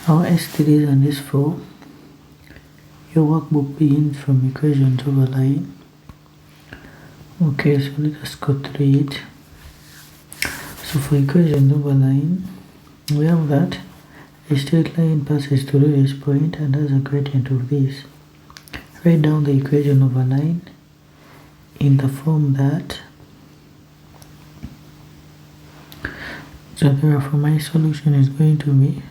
Our S3s and S4. Your workbook begins from equations overlying. Okay, so let us go through it. So for equations overlying, we have that a straight line passes through this point and has a gradient of this. Write down the equation overlying in the form that. So therefore my solution is going to be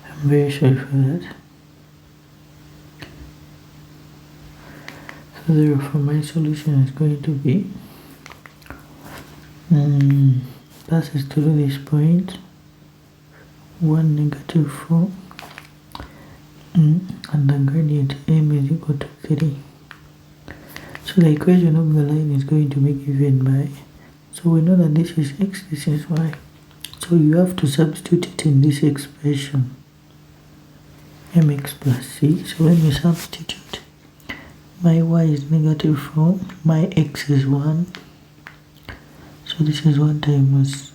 I'm very sorry for that. So therefore my solution is going to be passes through this point 1 negative 4 and the gradient m is equal to 3. So the equation of the line is going to be given by, so we know that this is x, this is y. So you have to substitute it in this expression, mx plus c. So when you substitute, my y is negative 4, my x is 1. So this is 1 times,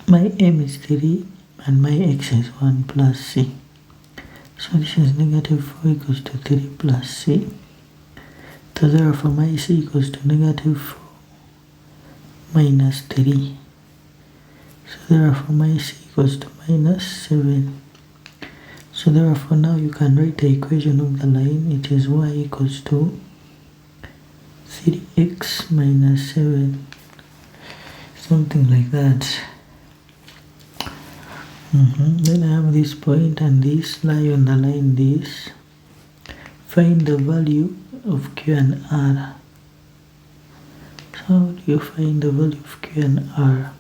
my m is 3 and my x is 1 plus c. So this is negative 4 equals to 3 plus c. So therefore my c equals to negative 4 minus 3. So therefore my c equals to minus 7. So therefore now you can write the equation of the line. It is y equals to 3x minus 7. Something like that. Then I have this point and this lie on the line this. Find the value of Q and R. So how do you find the value of Q and R?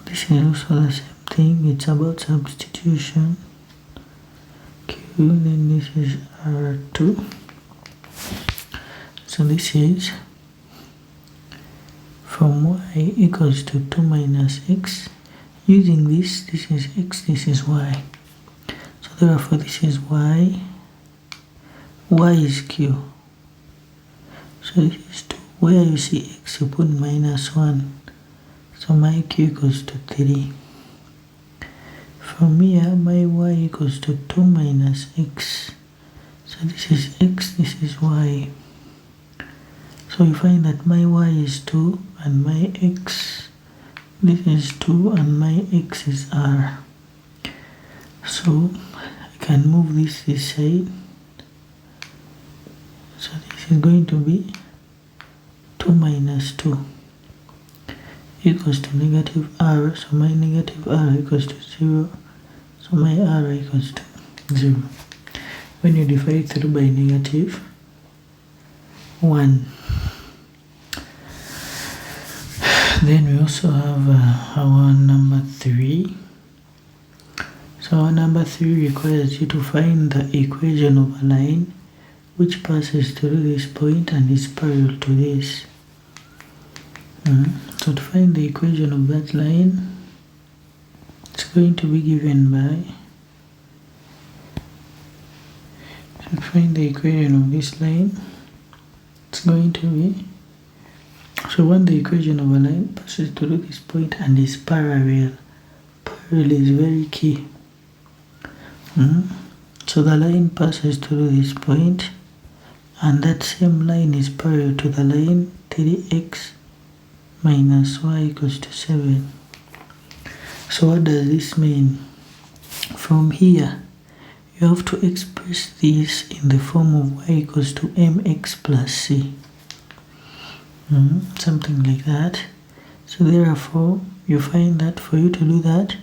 This is also the same thing. It's about substitution. Q, then this is R2. So this is from y equals to 2 minus x. Using this is x, this is y. So therefore this is y, y is q. So this is 2. Where you see x, you put minus 1. So my q equals to 3. From here, my y equals to 2 minus x. So this is x, this is y. So you find that my y is 2 and my x, this is 2 and my x is r. So I can move this side. So this is going to be 2 minus 2 equals to negative r. So my negative r equals to 0. So my r equals to 0. When you divide through by negative 1. Then we also have our number 3. So our number 3 requires you to find the equation of a line which passes through this point and is parallel to this. So to find the equation of that line, it's going to be given by, so to find the equation of this line, it's going to be, so when the equation of a line passes through this point and is parallel, parallel is very key. So the line passes through this point and that same line is parallel to the line 3x minus y equals to 7. So what does this mean? From here, you have to express this in the form of y equals to mx plus c. Something like that. So therefore, you find that for you to do that,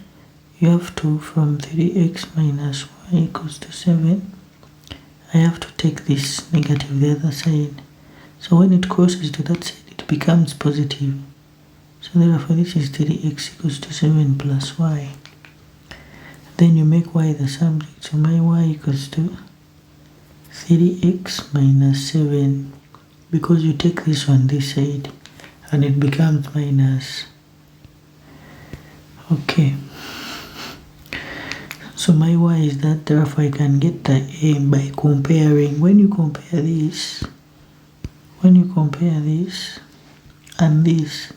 you have to, from 3x minus y equals to 7, I have to take this negative the other side. So when it crosses to that side, it becomes positive. So therefore this is 3x equals to 7 plus y. Then you make y the subject. So my y equals to 3x minus 7. Because you take this on this side and it becomes minus. Okay. So my y is that, therefore I can get the m by comparing. When you compare this and this,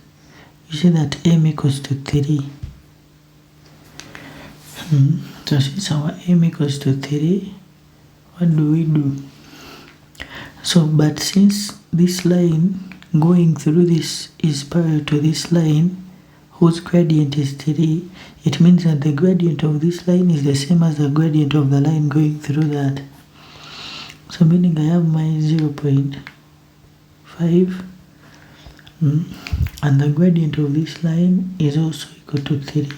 you see that m equals to 3. So since our m equals to 3, what do? So, but since this line going through this is parallel to this line whose gradient is 3, it means that the gradient of this line is the same as the gradient of the line going through that. So meaning I have my 0.5 and the gradient of this line is also equal to 3.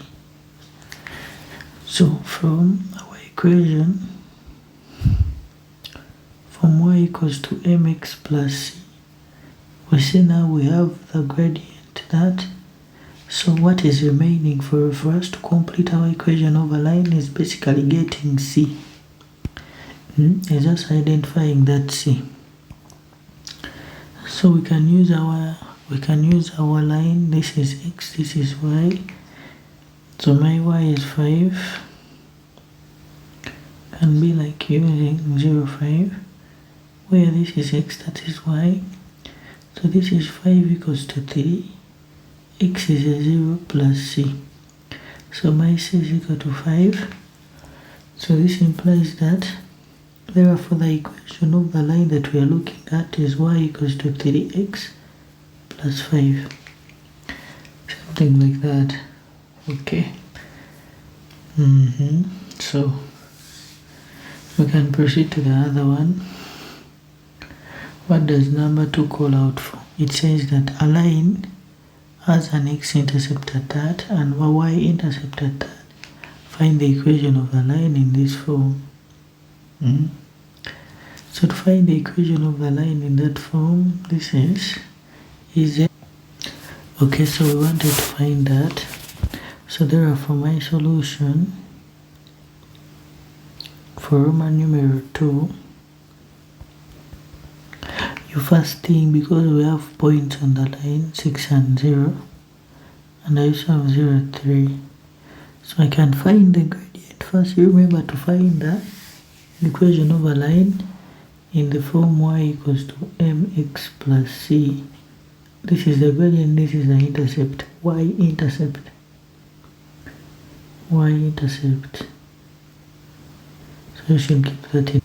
So from our equation, from y equals to mx plus c, we see now we have the gradient that. So what is remaining for us to complete our equation of a line is basically getting c. It's just identifying that c. So we can use our line. This is x, this is y. So my y is 5. Can be like using 0.5, where this is x, that is y. So this is 5 equals to 3. X is a 0 plus c. So my c is equal to 5. So this implies that, therefore the equation of the line that we are looking at is y equals to 3x plus 5. Something like that. Okay. So we can proceed to the other one. What does number 2 call out for? It says that a line has an x-intercept at that and a y-intercept at that. Find the equation of the line in this form. So to find the equation of the line in that form, this is okay, so we wanted to find that. So therefore my solution for Roman numeral 2, you first thing, because we have points on the line 6 and 0, and I also have 0, 3, so I can find the gradient. First, you remember to find the equation of a line in the form y equals to mx plus c. This is the gradient, this is the intercept, y-intercept. So you should keep that in.